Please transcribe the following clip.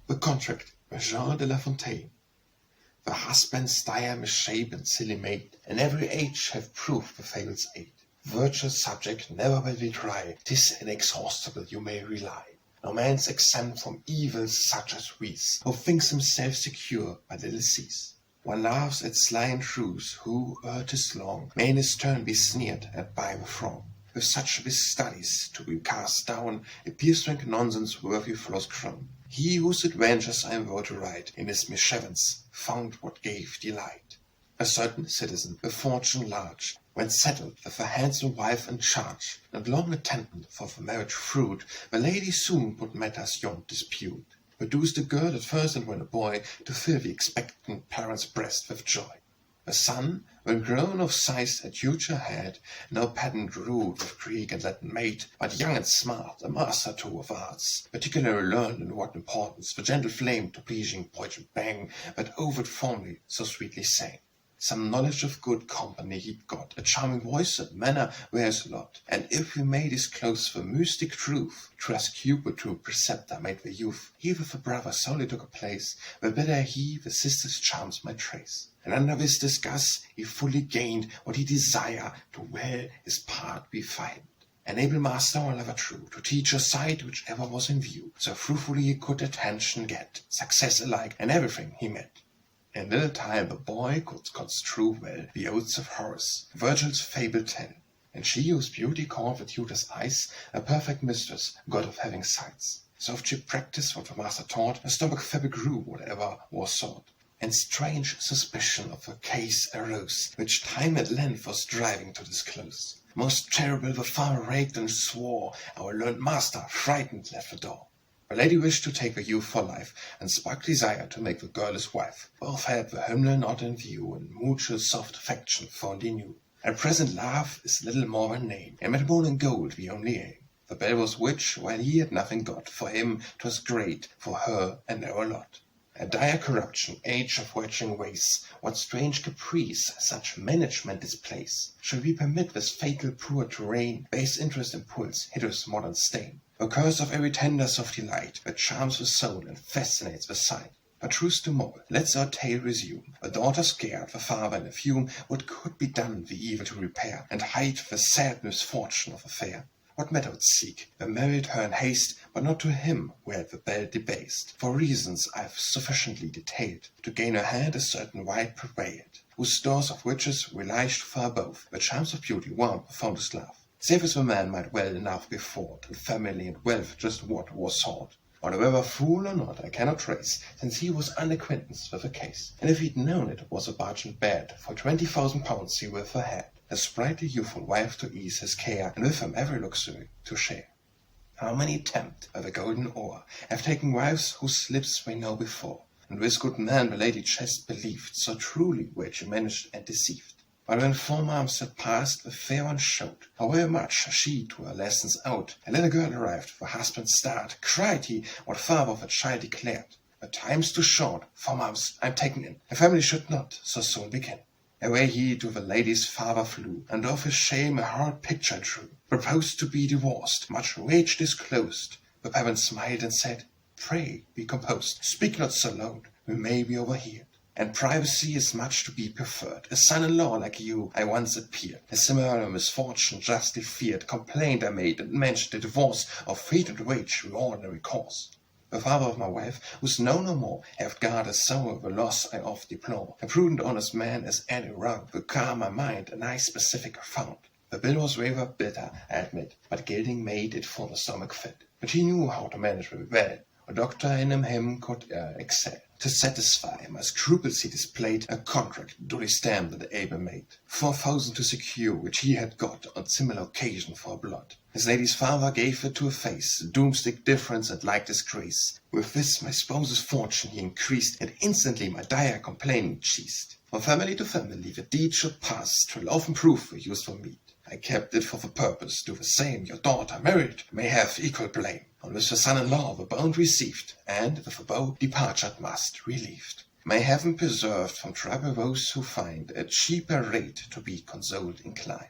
The contract by Jean de La Fontaine. The husband's dire misshapen silly maid, in every age have proved the fable's aid. Virtue's subject never will be dry, 'tis inexhaustible, you may rely. No man's exempt from evils such as these, who thinks himself secure by little sees. One laughs at sly intrudes, who, ere 'tis long, may in his turn be sneered at by the throng. With such his studies to be cast down, appears rank nonsense worthy flaws crown. He whose adventures I am wont to write, in his mischevance found what gave delight. A certain citizen, with fortune large, when settled with a handsome wife in charge, and long attendant for the marriage fruit, the lady soon put matters beyond dispute. Produced a girl at first and when a boy, to fill the expectant parent's breast with joy. A son, when grown of size had future had, no pedant rude with Greek and Latin made, but young and smart, a master too of arts, particularly learned in what importance the gentle flame to pleasing poignant bang, but overt formally so sweetly sang. Some knowledge of good company he'd got, a charming voice and manner were his lot, and if we may disclose the mystic truth, 'twas Cupid to preceptor made the youth. He with the brother solely took a place, where better he the sister's charms might trace. And under this disgust he fully gained what he desired, to well his part be find. An able master or lover true, to teach a sight whichever was in view, so fruitfully he could attention get, success alike, and everything he met. In little time the boy could construe well the odes of Horace, Virgil's fable tell, and she whose beauty caught the tutor's eyes, a perfect mistress, god of having sights. So oft she practised what the master taught, her stomach feble grew whatever was sought. And strange suspicion of her case arose, which time at length was striving to disclose. Most terrible the farmer raked and swore, our learned master, frightened, left the door. The lady wished to take the youth for life, and spark desire to make the girl his wife. Both had the hymnal not in view, and mutual soft affection fondly knew. At present love is little more than name, and met more than gold the only aim. The bell was rich, while he had nothing got. For him 'twas great, for her a narrow lot. A dire corruption, age of wretching ways, what strange caprice such management displays? Shall we permit this fatal poor to reign? Base interest impulse, hideous modern stain. A curse of every tender soft delight, that charms the soul and fascinates the sight. But truce to more, let's our tale resume. A daughter scared, the father in a fume, what could be done the evil to repair, and hide the sad misfortune of the fair? What matter would seek? They married her in haste, but not to him who had the belle debased. For reasons I've sufficiently detailed, to gain her hand a certain wight prevailed, whose stores of riches relished far above, the charms of beauty warmed the fondest love. Save as the man might well enough be afford, and family and wealth just what was sought. Or whether fool or not, I cannot trace, since he was unacquainted with the case. And if he'd known it was a bargain bad, for 20,000 pounds he with her had. A sprightly youthful wife to ease his care, and with him every luxury to share. How many tempt by the golden oar, have taken wives whose lips we know before, and this good man the lady just believed, so truly were she managed and deceived. But when 4 months had passed, the fair one showed how very much she to her lessons owed. A little girl arrived, the husband's start, cried he, what father of a child declared. The time's too short, 4 months I'm taken in, a family should not so soon begin. Away he to the lady's father flew, and of his shame a hard picture drew. Proposed to be divorced, much rage disclosed. The parent smiled and said, "Pray be composed, speak not so loud, we may be overheard. And privacy is much to be preferred. A son-in-law like you I once appeared. A similar misfortune justly feared. Complaint I made, and mentioned the divorce of fate and wage in ordinary course. The father of my wife, who's known no more, hath guarded so the loss I oft deplore. A prudent honest man as any wrong, to calm my mind, a nice specific found. The bill was rather bitter, I admit, but gilding made it for the stomach fit. But he knew how to manage it well. A doctor in him could excel. To satisfy my scruples he displayed a contract duly stamped and able made. 4,000 to secure, which he had got on similar occasion for blood. His lady's father gave it to a face, doomstick difference and like disgrace. With this my spouse's fortune he increased, and instantly my dire complaining ceased. From family to family the deed should pass, 'twill often prove a useful meed. I kept it for the purpose, do the same. Your daughter, married, may have equal blame. On with the son-in-law the bond received, and with a bow departured must, relieved. May heaven preserve from trouble those who find a cheaper rate to be consoled inclined.